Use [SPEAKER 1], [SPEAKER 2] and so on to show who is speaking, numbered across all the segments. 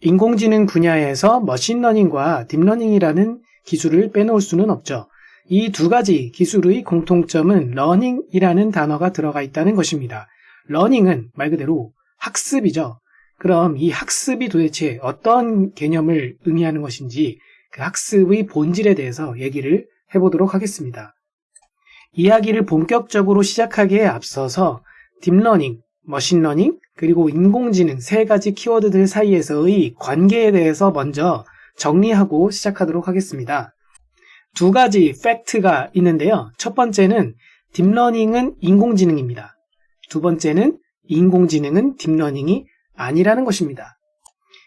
[SPEAKER 1] 인공지능 분야에서 머신러닝과 딥러닝이라는 기술을 빼놓을 수는 없죠. 이 두 가지 기술의 공통점은 러닝이라는 단어가 들어가 있다는 것입니다. 러닝은 말 그대로 학습이죠. 그럼 이 학습이 도대체 어떤 개념을 의미하는 것인지 그 학습의 본질에 대해서 얘기를 해보도록 하겠습니다. 이야기를 본격적으로 시작하기에 앞서서 딥러닝, 머신러닝, 그리고 인공지능 세 가지 키워드들 사이에서의 관계에 대해서 먼저 정리하고 시작하도록 하겠습니다. 두 가지 팩트가 있는데요. 첫 번째는 딥러닝은 인공지능입니다. 두 번째는 인공지능은 딥러닝이 아니라는 것입니다.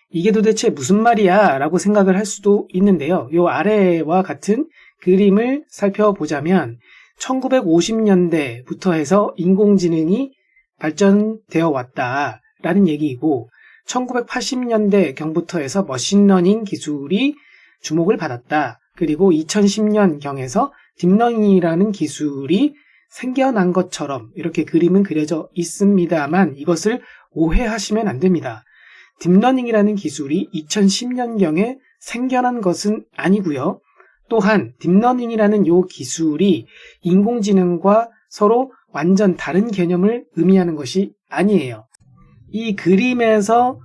[SPEAKER 1] 이게 도대체 무슨 말이야 라고 생각을 할 수도 있는데요. 이 아래와 같은 그림을 살펴보자면 1950년대부터 해서 인공지능이 발전되어 왔다라는 얘기이고 1980년대경부터 해서 머신러닝 기술이 주목을 받았다. 그리고 2010년경에서 딥러닝이라는 기술이 생겨난 것처럼 이렇게 그림은 그려져 있습니다만 이것을 오해하시면 안 됩니다. 딥러닝이라는 기술이 2010년경에 생겨난 것은 아니고요. 또한 딥러닝이라는 이 기술이 인공지능과 서로 완전 다른 개념을 의미하는 것이 아니에요. 이 그림에서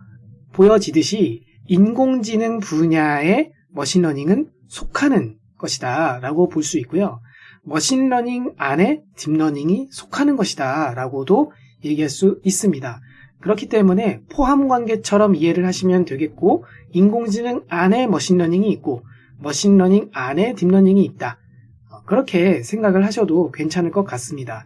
[SPEAKER 1] 보여지듯이 인공지능 분야의 머신러닝은 속하는 것이다 라고 볼 수 있고요. 머신러닝 안에 딥러닝이 속하는 것이다 라고도 얘기할 수 있습니다. 그렇기 때문에 포함관계처럼 이해를 하시면 되겠고 인공지능 안에 머신러닝이 있고 머신러닝 안에 딥러닝이 있다. 그렇게 생각을 하셔도 괜찮을 것 같습니다.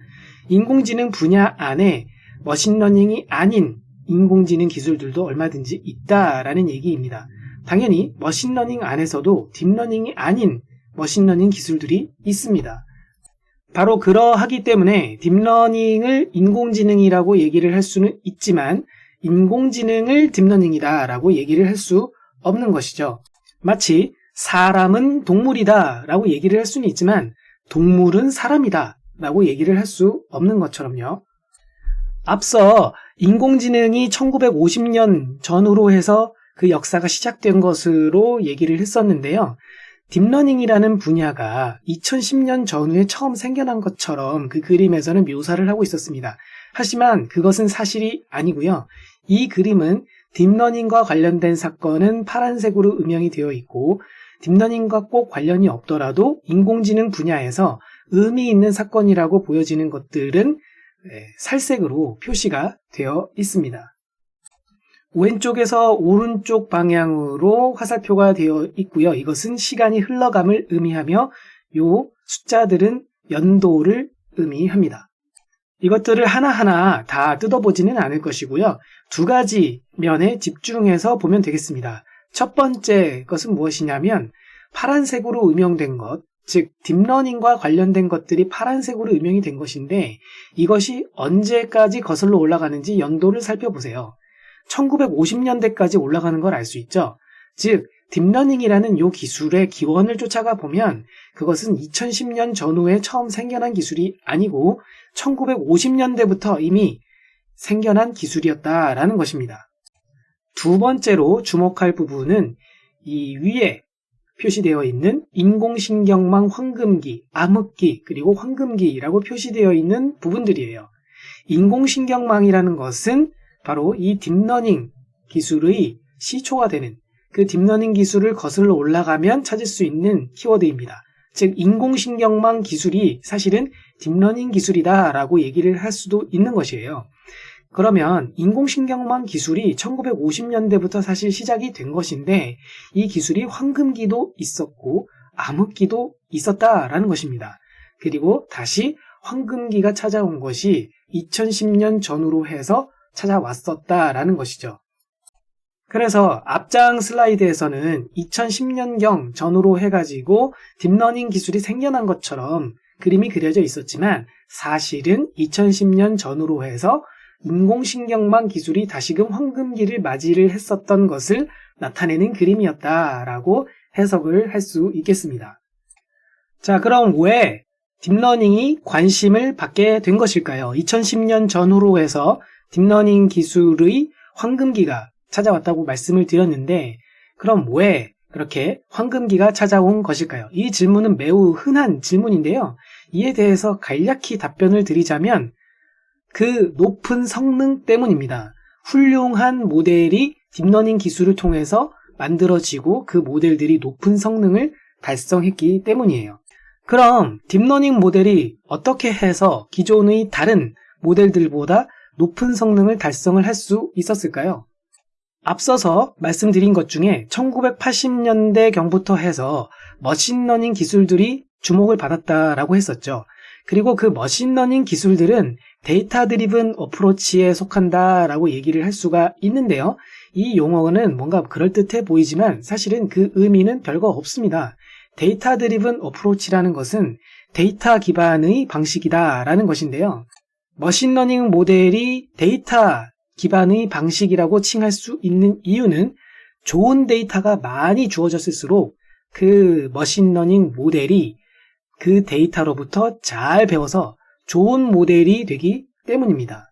[SPEAKER 1] 인공지능 분야 안에 머신러닝이 아닌 인공지능 기술들도 얼마든지 있다라는 얘기입니다. 당연히 머신러닝 안에서도 딥러닝이 아닌 머신러닝 기술들이 있습니다. 바로 그러하기 때문에 딥러닝을 인공지능이라고 얘기를 할 수는 있지만 인공지능을 딥러닝이다 라고 얘기를 할 수 없는 것이죠. 마치 사람은 동물이다 라고 얘기를 할 수는 있지만 동물은 사람이다 라고 얘기를 할 수 없는 것처럼요. 앞서 인공지능이 1950년 전후로 해서 그 역사가 시작된 것으로 얘기를 했었는데요. 딥러닝이라는 분야가 2010년 전후에 처음 생겨난 것처럼 그 그림에서는 묘사를 하고 있었습니다. 하지만 그것은 사실이 아니고요. 이 그림은 딥러닝과 관련된 사건은 파란색으로 음영이 되어 있고 딥러닝과 꼭 관련이 없더라도 인공지능 분야에서 의미 있는 사건이라고 보여지는 것들은 살색으로 표시가 되어 있습니다. 왼쪽에서 오른쪽 방향으로 화살표가 되어 있고요. 이것은 시간이 흘러감을 의미하며 이 숫자들은 연도를 의미합니다. 이것들을 하나하나 다 뜯어보지는 않을 것이고요. 두 가지 면에 집중해서 보면 되겠습니다. 첫 번째 것은 무엇이냐면 파란색으로 음영된 것, 즉 딥러닝과 관련된 것들이 파란색으로 음영이 된 것인데 이것이 언제까지 거슬러 올라가는지 연도를 살펴보세요. 1950년대까지 올라가는 걸 알 수 있죠. 즉 딥러닝이라는 이 기술의 기원을 쫓아가 보면 그것은 2010년 전후에 처음 생겨난 기술이 아니고 1950년대부터 이미 생겨난 기술이었다라는 것입니다. 두 번째로 주목할 부분은 이 위에 표시되어 있는 인공신경망 황금기, 암흑기, 그리고 황금기라고 표시되어 있는 부분들이에요. 인공신경망이라는 것은 바로 이 딥러닝 기술의 시초가 되는 그 딥러닝 기술을 거슬러 올라가면 찾을 수 있는 키워드입니다. 즉 인공신경망 기술이 사실은 딥러닝 기술이다 라고 얘기를 할 수도 있는 것이에요. 그러면 인공신경망 기술이 1950년대부터 사실 시작이 된 것인데 이 기술이 황금기도 있었고 암흑기도 있었다라는 것입니다. 그리고 다시 황금기가 찾아온 것이 2010년 전후로 해서 찾아왔었다라는 것이죠. 그래서 앞장 슬라이드에서는 2010년경 전후로 해가지고 딥러닝 기술이 생겨난 것처럼 그림이 그려져 있었지만 사실은 2010년 전후로 해서 인공신경망 기술이 다시금 황금기를 맞이를 했었던 것을 나타내는 그림이었다라고 해석을 할 수 있겠습니다. 자, 그럼 왜 딥러닝이 관심을 받게 된 것일까요? 2010년 전후로 해서 딥러닝 기술의 황금기가 찾아왔다고 말씀을 드렸는데 그럼 왜 그렇게 황금기가 찾아온 것일까요? 이 질문은 매우 흔한 질문인데요. 이에 대해서 간략히 답변을 드리자면 그 높은 성능 때문입니다. 훌륭한 모델이 딥러닝 기술을 통해서 만들어지고 그 모델들이 높은 성능을 달성했기 때문이에요. 그럼 딥러닝 모델이 어떻게 해서 기존의 다른 모델들보다 높은 성능을 달성을 할 수 있었을까요? 앞서서 말씀드린 것 중에 1980년대경부터 해서 머신러닝 기술들이 주목을 받았다라고 했었죠. 그리고 그 머신러닝 기술들은 데이터 드리븐 어프로치에 속한다라고 얘기를 할 수가 있는데요. 이 용어는 뭔가 그럴듯해 보이지만 사실은 그 의미는 별거 없습니다. 데이터 드리븐 어프로치라는 것은 데이터 기반의 방식이다라는 것인데요. 머신러닝 모델이 데이터 기반의 방식이라고 칭할 수 있는 이유는 좋은 데이터가 많이 주어졌을수록 그 머신러닝 모델이 그 데이터로부터 잘 배워서 좋은 모델이 되기 때문입니다.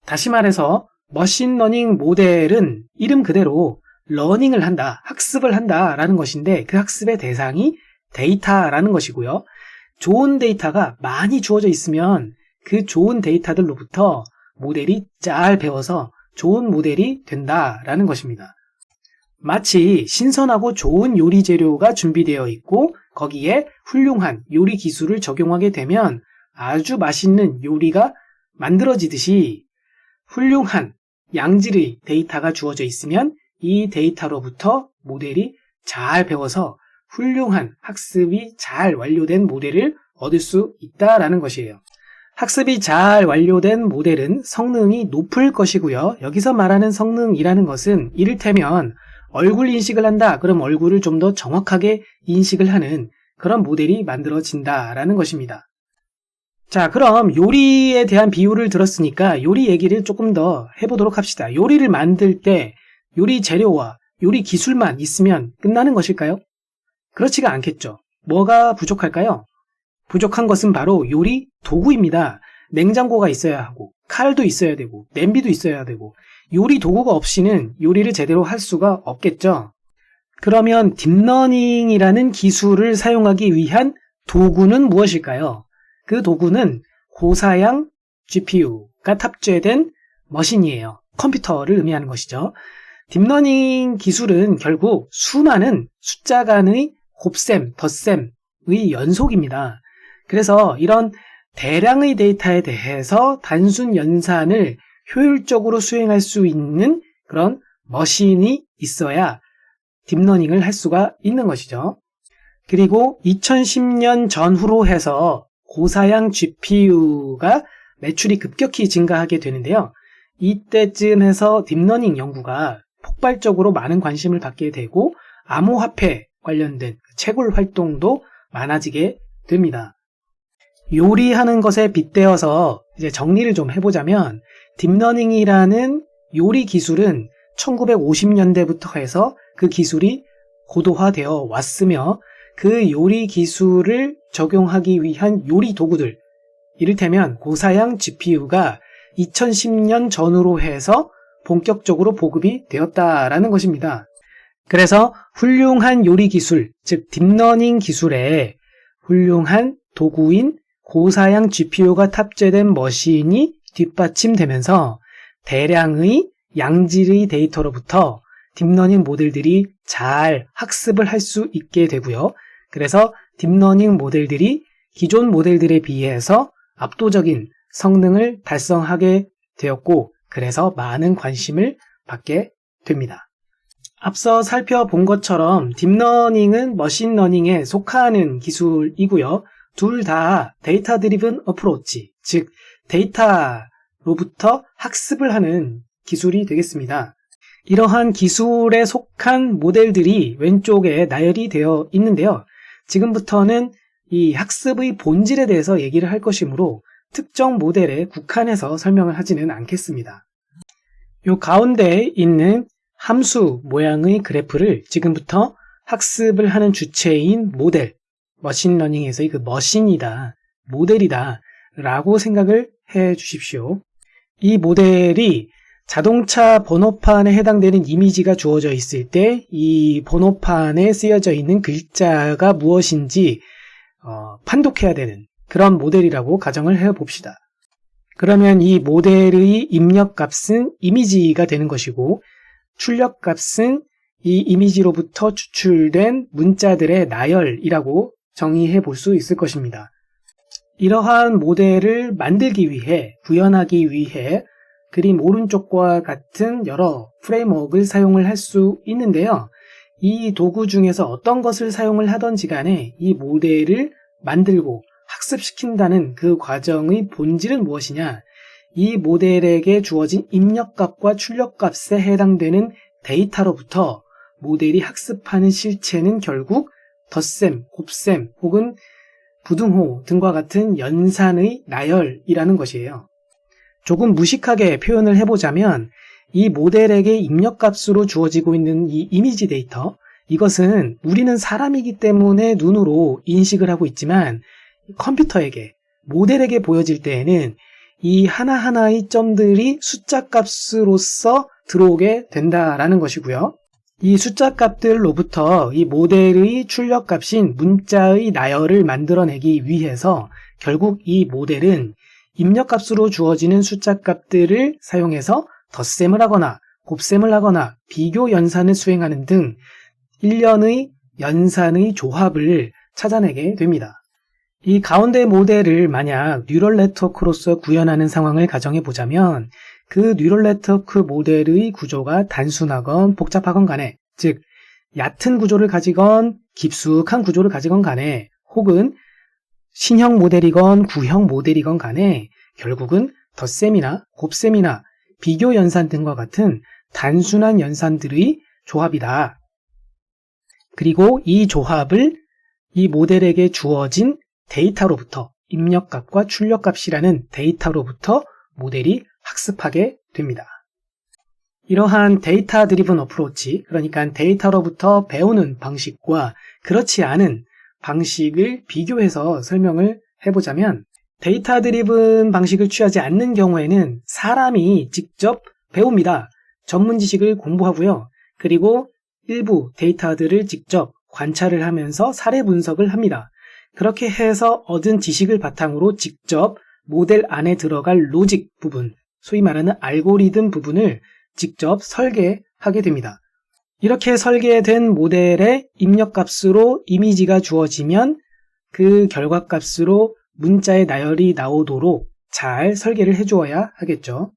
[SPEAKER 1] 다시 말해서 머신러닝 모델은 이름 그대로 러닝을 한다, 학습을 한다라는 것인데 그 학습의 대상이 데이터라는 것이고요. 좋은 데이터가 많이 주어져 있으면 그 좋은 데이터들로부터 모델이 잘 배워서 좋은 모델이 된다라는 것입니다. 마치 신선하고 좋은 요리 재료가 준비되어 있고 거기에 훌륭한 요리 기술을 적용하게 되면 아주 맛있는 요리가 만들어지듯이 훌륭한 양질의 데이터가 주어져 있으면 이 데이터로부터 모델이 잘 배워서 훌륭한 학습이 잘 완료된 모델을 얻을 수 있다라는 것이에요. 학습이 잘 완료된 모델은 성능이 높을 것이고요. 여기서 말하는 성능이라는 것은 이를테면 얼굴 인식을 한다. 그럼 얼굴을 좀 더 정확하게 인식을 하는 그런 모델이 만들어진다라는 것입니다. 자, 그럼 요리에 대한 비유를 들었으니까 요리 얘기를 조금 더 해보도록 합시다. 요리를 만들 때 요리 재료와 요리 기술만 있으면 끝나는 것일까요? 그렇지가 않겠죠. 뭐가 부족할까요? 부족한 것은 바로 요리 도구입니다. 냉장고가 있어야 하고 칼도 있어야 되고 냄비도 있어야 되고 요리 도구가 없이는 요리를 제대로 할 수가 없겠죠. 그러면 딥러닝이라는 기술을 사용하기 위한 도구는 무엇일까요? 그 도구는 고사양 GPU가 탑재된 머신이에요. 컴퓨터를 의미하는 것이죠. 딥러닝 기술은 결국 수많은 숫자 간의 곱셈, 덧셈의 연속입니다. 그래서 이런 대량의 데이터에 대해서 단순 연산을 효율적으로 수행할 수 있는 그런 머신이 있어야 딥러닝을 할 수가 있는 것이죠. 그리고 2010년 전후로 해서 고사양 GPU가 매출이 급격히 증가하게 되는데요. 이때쯤 해서 딥러닝 연구가 폭발적으로 많은 관심을 받게 되고 암호화폐 관련된 채굴 활동도 많아지게 됩니다. 요리하는 것에 빗대어서 이제 정리를 좀 해보자면 딥러닝이라는 요리 기술은 1950년대부터 해서 그 기술이 고도화되어 왔으며 그 요리 기술을 적용하기 위한 요리 도구들, 이를테면 고사양 GPU가 2010년 전후로 해서 본격적으로 보급이 되었다라는 것입니다. 그래서 훌륭한 요리 기술, 즉 딥러닝 기술에 훌륭한 도구인 고사양 GPU가 탑재된 머신이 뒷받침되면서 대량의 양질의 데이터로부터 딥러닝 모델들이 잘 학습을 할 수 있게 되고요. 그래서 딥러닝 모델들이 기존 모델들에 비해서 압도적인 성능을 달성하게 되었고, 그래서 많은 관심을 받게 됩니다. 앞서 살펴본 것처럼 딥러닝은 머신러닝에 속하는 기술이고요. 둘 다 데이터 드리븐 어프로치, 즉 데이터로부터 학습을 하는 기술이 되겠습니다. 이러한 기술에 속한 모델들이 왼쪽에 나열이 되어 있는데요. 지금부터는 이 학습의 본질에 대해서 얘기를 할 것이므로 특정 모델에 국한해서 설명을 하지는 않겠습니다. 요 가운데에 있는 함수 모양의 그래프를 지금부터 학습을 하는 주체인 모델, 머신러닝에서의 그 머신이다, 모델이다 라고 생각을 해 주십시오. 이 모델이 자동차 번호판에 해당되는 이미지가 주어져 있을 때 이 번호판에 쓰여져 있는 글자가 무엇인지 판독해야 되는 그런 모델이라고 가정을 해봅시다. 그러면 이 모델의 입력값은 이미지가 되는 것이고 출력값은 이 이미지로부터 추출된 문자들의 나열이라고 정의해 볼 수 있을 것입니다. 이러한 모델을 만들기 위해, 구현하기 위해 그림 오른쪽과 같은 여러 프레임워크를 사용을 할 수 있는데요. 이 도구 중에서 어떤 것을 사용을 하던지 간에 이 모델을 만들고 학습시킨다는 그 과정의 본질은 무엇이냐? 이 모델에게 주어진 입력값과 출력값에 해당되는 데이터로부터 모델이 학습하는 실체는 결국 덧셈, 곱셈 혹은 부등호 등과 같은 연산의 나열이라는 것이에요. 조금 무식하게 표현을 해보자면 이 모델에게 입력값으로 주어지고 있는 이 이미지 데이터, 이것은 우리는 사람이기 때문에 눈으로 인식을 하고 있지만 컴퓨터에게, 모델에게 보여질 때에는 이 하나하나의 점들이 숫자 값으로서 들어오게 된다라는 것이고요. 이 숫자 값들로부터 이 모델의 출력값인 문자의 나열을 만들어내기 위해서 결국 이 모델은 입력값으로 주어지는 숫자 값들을 사용해서 덧셈을 하거나 곱셈을 하거나 비교 연산을 수행하는 등 일련의 연산의 조합을 찾아내게 됩니다. 이 가운데 모델을 만약 뉴럴 네트워크로서 구현하는 상황을 가정해 보자면 그 뉴럴 네트워크 모델의 구조가 단순하건 복잡하건 간에, 즉 얕은 구조를 가지건 깊숙한 구조를 가지건 간에 혹은 신형 모델이건 구형 모델이건 간에 결국은 덧셈이나 곱셈이나 비교 연산 등과 같은 단순한 연산들의 조합이다. 그리고 이 조합을 이 모델에게 주어진 데이터로부터, 입력값과 출력값이라는 데이터로부터 모델이 학습하게 됩니다. 이러한 데이터 드리븐 어프로치, 그러니까 데이터로부터 배우는 방식과 그렇지 않은 방식을 비교해서 설명을 해보자면, 데이터 드리븐 방식을 취하지 않는 경우에는 사람이 직접 배웁니다. 전문 지식을 공부하고요. 그리고 일부 데이터들을 직접 관찰을 하면서 사례 분석을 합니다. 그렇게 해서 얻은 지식을 바탕으로 직접 모델 안에 들어갈 로직 부분, 소위 말하는 알고리즘 부분을 직접 설계하게 됩니다. 이렇게 설계된 모델의 입력값으로 이미지가 주어지면 그 결과값으로 문자의 나열이 나오도록 잘 설계를 해주어야 하겠죠.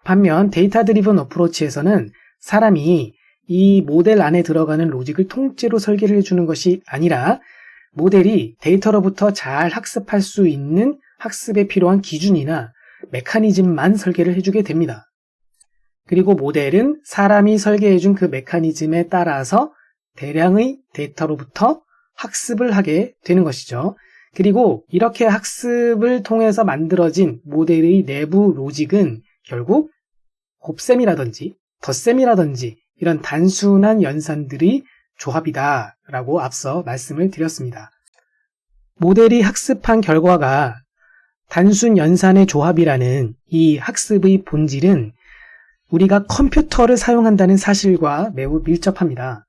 [SPEAKER 1] 반면 데이터 드리븐 어프로치에서는 사람이 이 모델 안에 들어가는 로직을 통째로 설계를 해주는 것이 아니라 모델이 데이터로부터 잘 학습할 수 있는 학습에 필요한 기준이나 메커니즘만 설계를 해주게 됩니다. 그리고 모델은 사람이 설계해준 그 메커니즘에 따라서 대량의 데이터로부터 학습을 하게 되는 것이죠. 그리고 이렇게 학습을 통해서 만들어진 모델의 내부 로직은 결국 곱셈이라든지 덧셈이라든지 이런 단순한 연산들의 조합이다 라고 앞서 말씀을 드렸습니다. 모델이 학습한 결과가 단순 연산의 조합이라는 이 학습의 본질은 우리가 컴퓨터를 사용한다는 사실과 매우 밀접합니다.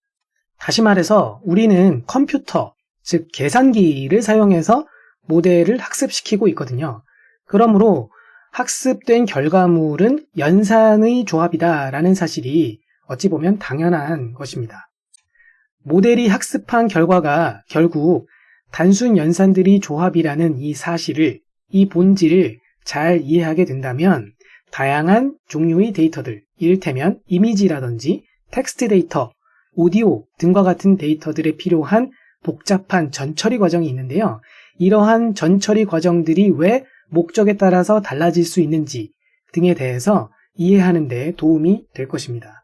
[SPEAKER 1] 다시 말해서 우리는 컴퓨터, 즉 계산기를 사용해서 모델을 학습시키고 있거든요. 그러므로 학습된 결과물은 연산의 조합이다라는 사실이 어찌 보면 당연한 것입니다. 모델이 학습한 결과가 결국 단순 연산들이 조합이라는 이 사실을, 이 본질을 잘 이해하게 된다면 다양한 종류의 데이터들, 이를테면 이미지라든지 텍스트 데이터, 오디오 등과 같은 데이터들에 필요한 복잡한 전처리 과정이 있는데요. 이러한 전처리 과정들이 왜 목적에 따라서 달라질 수 있는지 등에 대해서 이해하는 데 도움이 될 것입니다.